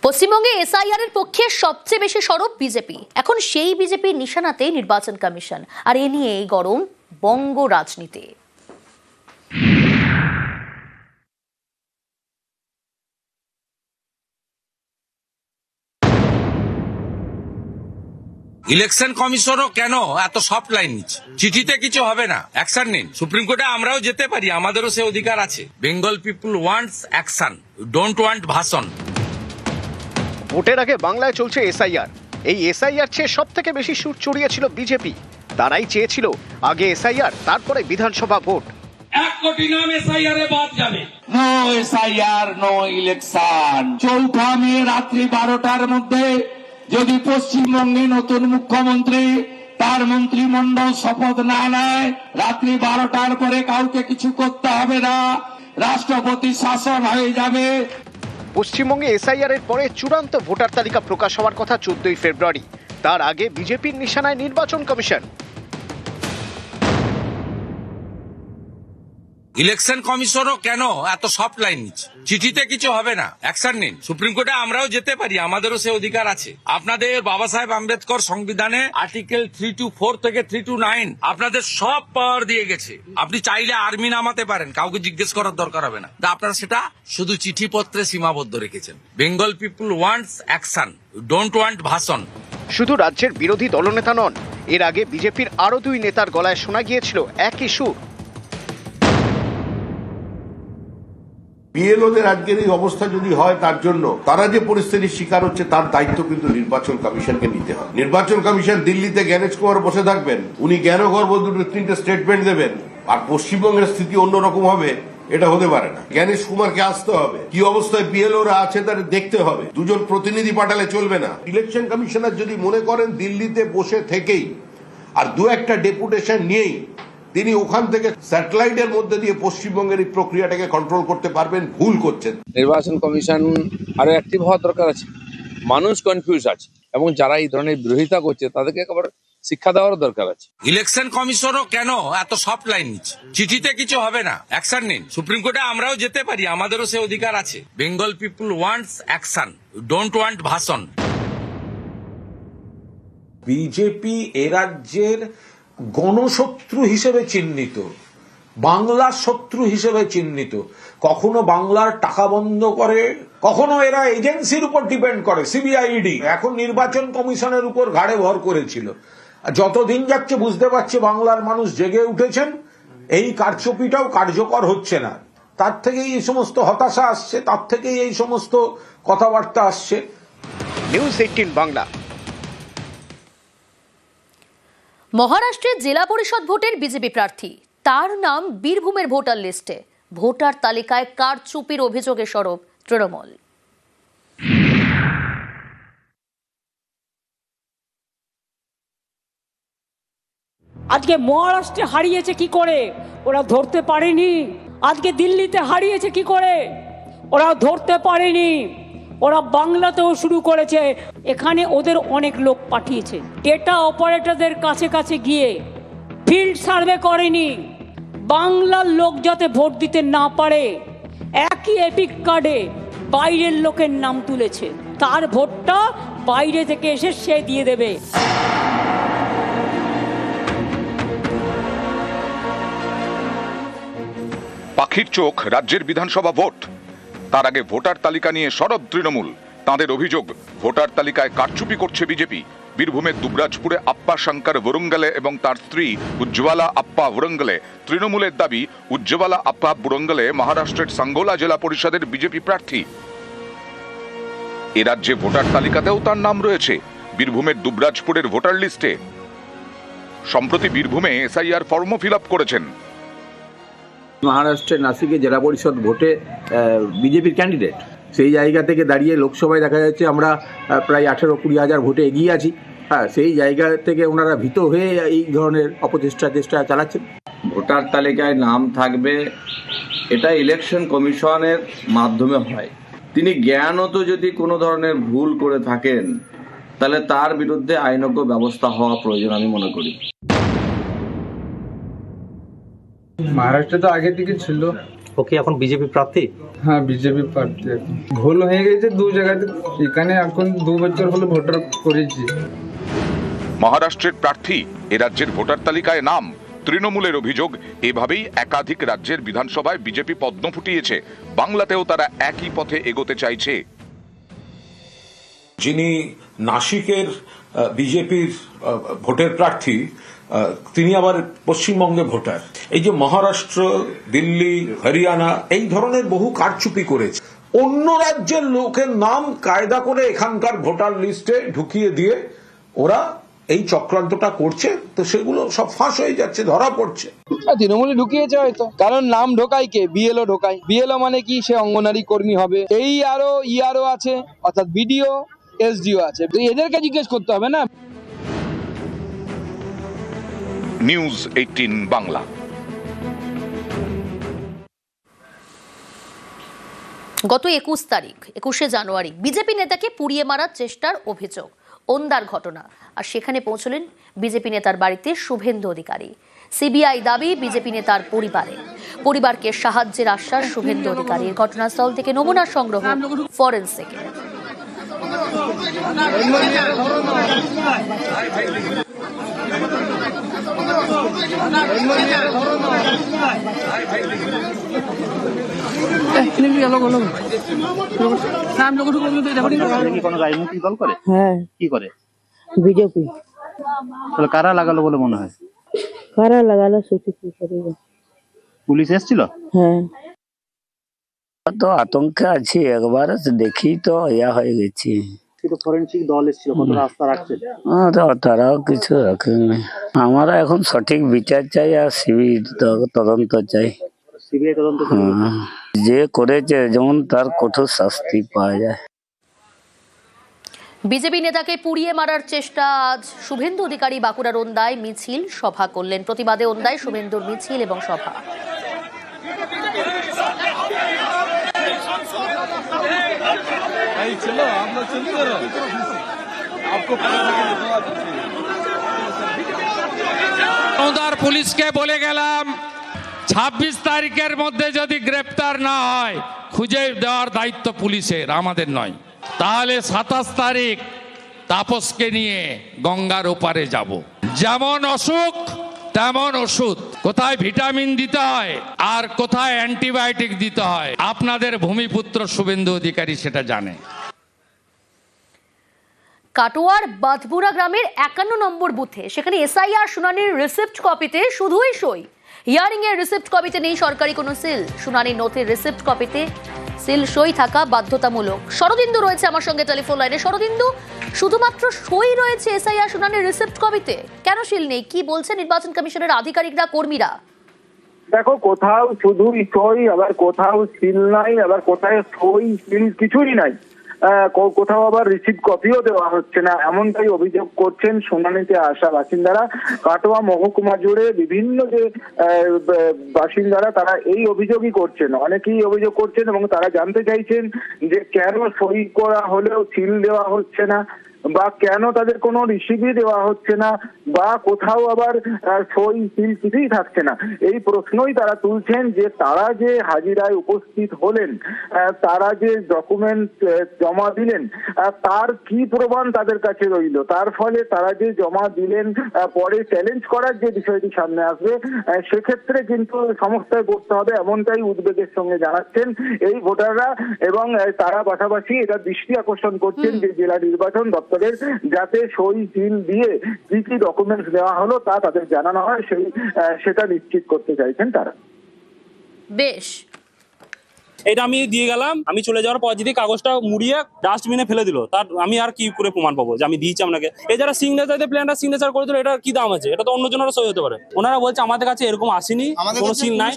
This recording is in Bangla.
পশ্চিমবঙ্গে এসআইআর এর পক্ষে সবচেয়ে বেশি সরব বিজেপি। এখন সেই বিজেপির নিশানাতে নির্বাচন কমিশন, আর এ নিয়ে গরম বঙ্গ রাজনীতি। ইলেকশন কমিশনও কেন এত সফট লাইন নিচ্ছে? চিঠিতে কিছু হবে না, অ্যাকশন নিন। সুপ্রিম কোর্টে আমরাও যেতে পারি, আমাদেরও সে অধিকার আছে। Bengal people wants action, don't want ভাষণ। ভোটের আগে বাংলায় চলছে এসআইআর। এই এসআইআর চেয়ে সব থেকে বেশি সুর চড়িয়েছিল বিজেপি। তারাই চেয়েছিল আগে এসআইআর, তারপরে বিধানসভা ভোট। 1 কোটি নাম এসআইআর এ বাদ যাবে। No SIR, no election. 4 May রাত্রি 12টার মধ্যে যদি পশ্চিমবঙ্গে নতুন মুখ্যমন্ত্রী তার মন্ত্রিমণ্ডল শপথ না নেয়, রাত্রি 12টার পরে কাউকে কিছু করতে হবে না, রাষ্ট্রপতি শাসন হয়ে যাবে। পশ্চিমবঙ্গে এসআইআর এর পরে চূড়ান্ত ভোটার তালিকা প্রকাশ হওয়ার কথা 14ই ফেব্রুয়ারি। তার আগে বিজেপির নিশানায় নির্বাচন কমিশন। ইলেকশন কমিশনও কেন এত সফট লাইন নিচ্ছে? চিঠিতে কিছু হবে না, অ্যাকশন নিন। সুপ্রিম কোর্টে আমরাও যেতে পারি, আমাদেরও সে অধিকার আছে। আপনাদের বাবা সাহেব আম্বেদকর সংবিধানে আর্টিকেল 3 to 4 থেকে 3 to 9 আপনাদের সব পাওয়ার দিয়ে গেছে। আপনি চাইলে আর্মি নামাতে পারেন, কাউকে জিজ্ঞেস করার দরকার হবে না। আপনারা সেটা শুধু চিঠিপত্রে সীমাবদ্ধ রেখেছেন। Bengal people wants action, don't want ভাষণ। শুধু রাজ্যের বিরোধী দলনেতা নন, এর আগে বিজেপির আরো 2 নেতার গলায় শোনা গিয়েছিল একই সুর। বিএলওদের আজকের এই অবস্থা যদি হয়, তার জন্য তারা যে পরিস্থিতির শিকার হচ্ছে তার দায়িত্ব কিন্তু নির্বাচন কমিশনকে নিতে হবে। নির্বাচন কমিশন দিল্লিতে জ্ঞানেশ কুমার বসে থাকবেন, উনি জ্ঞানগর্ভ 2-3টে স্টেটমেন্ট দেবেন, আর পশ্চিমবঙ্গের স্থিতি অন্যরকম হবে, এটা হতে পারে না। জ্ঞানেশ কুমারকে আসতে হবে, কি অবস্থায় বিএলওরা আছে তার দেখতে হবে। 2জন প্রতিনিধি পাঠালে চলবে না। ইলেকশন কমিশনার যদি মনে করেন দিল্লিতে বসে থেকেই আর 2-একটা ডেপুটেশন নিয়েই তিনি ওখান থেকে স্যাটেলাইটের মধ্যে দিয়ে পশ্চিমবঙ্গের এই প্রক্রিয়াটাকে কন্ট্রোল করতে পারবেন, ভুল করছেন। নির্বাচন কমিশন আরো অ্যাক্টিভ হওয়ার দরকার আছে। মানুষ কনফিউজ আছে এবং যারা এই ধরনের বিরোধিতা করছে তাদেরকে একবার শিক্ষা দেওয়ার দরকার আছে। ইলেকশন কমিশনও কেন এত সফট লাইন নিচ্ছে? চিঠিতে কিছু হবে না, অ্যাকশন নিন। সুপ্রিম কোর্টে আমরাও যেতে পারি, আমাদেরও সে অধিকার আছে। Bengal people wants action, don't want ভাষণ। বিজেপি এ রাজ্যের গণশত্রু হিসেবে চিহ্নিত, বাংলার শত্রু হিসেবে চিহ্নিত। কখনো বাংলার টাকা বন্ধ করে, কখনো এরা এজেন্সির উপর ডিপেন্ড করে, সিবিআইডি। এখন নির্বাচন কমিশনের উপর ঘাড়ে ভর করেছিল। যতদিন যাচ্ছে বুঝতে পারছে বাংলার মানুষ জেগে উঠেছেন, এই কারচুপিটাও কার্যকর হচ্ছে না। তার থেকেই এই সমস্ত হতাশা আসছে, তার থেকেই এই সমস্ত কথাবার্তা আসছে। নিউজ 18 বাংলা। মহারাষ্ট্রের জেলা পরিষদ ভোটের বিজেপি প্রার্থী, তার নাম বীরভূমের ভোটার লিস্টে। ভোটার তালিকায় কারচুপির অভিযোগে সরব তৃণমূল। আজকে মহারাষ্ট্রে হারিয়েছে কি করে ওরা ধরতে পারেনি। আজকে দিল্লিতে হারিয়েছে কি করে ওরা ধরতে পারেনি। ওরা বাংলাতেও শুরু করেছে। এখানে ওদের অনেক লোক পাঠিয়েছে, ডেটা অপারেটরদের কাছে কাছে গিয়ে ফিল্ড সার্ভে করেনি। বাংলার লোক যাতে ভোট দিতে না পারে, একই এপিক কার্ডে বাইরের লোকের নাম তুলেছে। তার ভোটটা বাইরে থেকে এসে সে দিয়ে দেবে। পাখির চোখ রাজ্যের বিধানসভা ভোট। তার আগে ভোটার তালিকা নিয়ে সরব তৃণমূল। তাঁদের অভিযোগ, ভোটার তালিকায় কারচুপি করছে বিজেপি। বীরভূমের দুবরাজপুরে আপ্পা শঙ্কর বুরঙ্গলে এবং তার স্ত্রী উজ্জ্বলা আপ্পা বুরঙ্গলে। তৃণমূলের দাবি, উজ্জ্বলা আপ্পা বুরঙ্গলে মহারাষ্ট্রের সাঙ্গোলা জেলা পরিষদের বিজেপি প্রার্থী। এ রাজ্যে ভোটার তালিকাতেও তার নাম রয়েছে, বীরভূমের দুবরাজপুরের ভোটার লিস্টে। সম্প্রতি বীরভূমে এসআইআর ফর্মও ফিল আপ করেছেন। মহারাষ্ট্রের নাসিকে জেলা পরিষদ ভোটে বিজেপির ক্যান্ডিডেট, সেই জায়গা থেকে দাঁড়িয়ে লোকসভায় দেখা যাচ্ছে আমরা প্রায় 18-20 হাজার ভোটে এগিয়ে আছি। হ্যাঁ, সেই জায়গা থেকে ওনারা ভীত হয়ে এই ধরনের চেষ্টা চালাচ্ছেন। ভোটার তালিকায় নাম থাকবে, এটা ইলেকশন কমিশনের মাধ্যমে হয়। তিনি জ্ঞানত যদি কোনো ধরনের ভুল করে থাকেন, তাহলে তার বিরুদ্ধে আইনজ্ঞ ব্যবস্থা হওয়া প্রয়োজন আমি মনে করি। মহারাষ্ট্রে তো আগে থেকে ছিল, ও কি এখন বিজেপি প্রার্থী? হ্যাঁ, বিজেপি প্রার্থী। ভুল হয়ে গেছে দু জায়গাতে, এখানে এখন 2 বছর হলো ভোটার করেছি। মহারাষ্ট্রের প্রার্থী এ রাজ্যের ভোটার তালিকায় নাম। তৃণমূলের অভিযোগ, এভাবেই একাধিক রাজ্যের বিধানসভায় বিজেপি পদ্ম ফুটিয়েছে। বাংলাতেও তারা একই পথে এগোতে চাইছে। যিনি নাসিকের বিজেপির ভোটের প্রার্থী, তিনি আবার পশ্চিমবঙ্গে ভোটার। এই যে মহারাষ্ট্র, দিল্লি, হরিয়ানা এই ধরনের বহু কারচুপি করেছে। অন্য রাজ্যের লোকের নাম কায়দা করে এখানকার ভোটার লিস্টে ঢুকিয়ে দিয়ে ওরা এই চক্রান্তটা করছে, তো সেগুলো সব ফাঁস হয়ে যাচ্ছে, ধরা পড়ছে। তৃণমূলে ঢুকিয়েছে হয়তো, কারণ নাম ঢোকায় কে? বিএলও ঢোকায়। বিএলও মানে কি? সে অঙ্গনারী কর্মী হবে। এই আরো ইআরও আছে, অর্থাৎ বিডিও, এসডিও আছে, এদেরকে জিজ্ঞেস করতে হবে না। নিউজ 18 বাংলা। গত 21শে জানুয়ারি বিজেপি নেতাকে পুড়িয়ে মারার চেষ্টার অভিযোগ, ওন্দার ঘটনা। আর সেখানে পৌঁছলেন বিজেপি নেতার বাড়িতে শুভেন্দু অধিকারী। সিবিআই দাবি বিজেপি নেতার পরিবারকে সাহায্যের আশ্বাস শুভেন্দু অধিকারীর। ঘটনাস্থল থেকে নমুনা সংগ্রহ ফরেনসিকে। কোনো রাজনৈতিক দল করে? হ্যাঁ, কি করে? বিজেপি। তাহলে কারা লাগালো বলে মনে হয়? কারা লাগালো সেটা কি করবে? পুলিশ এসেছিল? হ্যাঁ, তো আতঙ্কে আছি, একবার দেখি তো ইয়া হয়ে গেছি। ফরেনসিক দল এসেছিল, কত রাস্তা রাখছে? তারাও কিছু রাখেনি। আমরা এখন সঠিক বিচার চাই আর সিবিআই তদন্ত চাই। সিবিআই তদন্ত যে করেছে যেমন তার কঠোর শাস্তি পাওয়া যায়। বিজেপি নেতাকে পুড়িয়ে মারার চেষ্টা। আজ শুভেন্দু অধিকারী বাঁকুড়ার ওন্দায় মিছিল সভা করলেন। প্রতিবাদে ওন্দায় শুভেন্দুর মিছিল এবং সভা। পুলিশকে বলে গেলাম 26 তারিখের মধ্যে যদি গ্রেপ্তার না হয় খুঁজে দেওয়ার দায়িত্ব পুলিশের, আমাদের নয়। তাহলে 27 তারিখ তাপসকে নিয়ে গঙ্গার ওপারে যাব। যেমন অসুখ তেমন ওষুধ, কোথায় ভিটামিন দিতে হয় আর কোথায় অ্যান্টিবায়োটিক দিতে হয় আপনাদের ভূমিপুত্র শুভেন্দু অধিকারী সেটা জানে। কাটোয়ার বাদপুরা গ্রামের 51 নম্বর বুথে সেখানে এসআইআর শুনানির রিসিপ্ট কপিতে শুধুই সই। হিয়ারিং এর রিসিপ্ট কপিতে নেই সরকারি কোনো সিল। শুনানির নথির রিসিপ্ট কপিতে সিল সই থাকা বাধ্যতামূলক। শরদিন্দু রয়েছে আমার সঙ্গে টেলিফোন লাইনে। শরদিন্দু, শুধুমাত্র সই রয়েছে এসআইআর শুনানির রিসিপ্ট কপিতে, কেন সিল নেই? কি বলছে নির্বাচন কমিশনের আধিকারিকরা, কর্মীরা? দেখো, কোথাও শুধুই সই, আবার কোথাও সিল নাই, আবার কোথায় সই সিল কিছুই নাই, কোথাও আবার রিসিপ্ট কপিও দেওয়া হচ্ছে না, এমনটাই অভিযোগ করছেন শুনানিতে আসা বাসিন্দারা। কাটোয়া মহকুমা জুড়ে বিভিন্ন যে বাসিন্দারা তারা এই অভিযোগই করছেন, অনেকেই অভিযোগ করছেন এবং তারা জানতে চাইছেন যে কেন সই করা হলেও সিল দেওয়া হচ্ছে না, বা কেন তাদের কোনো রিসিভই দেওয়া হচ্ছে না, বা কোথাও আবার সই সিল কিছুই থাকছে না। এই প্রশ্নই তারা তুলছেন যে তারা যে হাজিরায় উপস্থিত হলেন, তারা যে ডকুমেন্ট জমা দিলেন, তার কি প্রমাণ তাদের কাছে রইল? তার ফলে তারা যে জমা দিলেন পরে চ্যালেঞ্জ করার যে বিষয়টি সামনে আসবে, সেক্ষেত্রে কিন্তু সমস্যায় পড়তে হবে, এমনটাই উদ্বেগের সঙ্গে জানাচ্ছেন এই ভোটাররা। এবং তারা পাশাপাশি এটা দৃষ্টি আকর্ষণ করছেন যে জেলা নির্বাচন দপ্তরের, যাতে সই সিল দিয়ে কি কি ডকুমেন্টস দেওয়া হলো তা তাদের জানানো হয়, সেটা নিশ্চিত করতে চাইছেন তারা। বেশ, এটা আমি দিয়ে গেলাম, আমি চলে যাওয়ার পর যদি কাগজটা মুড়িয়ে ডাস্টবিনে ফেলে দিল, তার আমি আর কি করে প্রমাণ পাবো যে আমি দিয়েছি আপনাকে? এই যারা সিগনেচার প্ল্যানটা সিগনেচার করে দিল, এটা কি দাম আছে? এটা তো অন্য জনেরও সই হতে পারে। ওনারা বলছে আমাদের কাছে এরকম আসেনি, কোনো সিল নাই।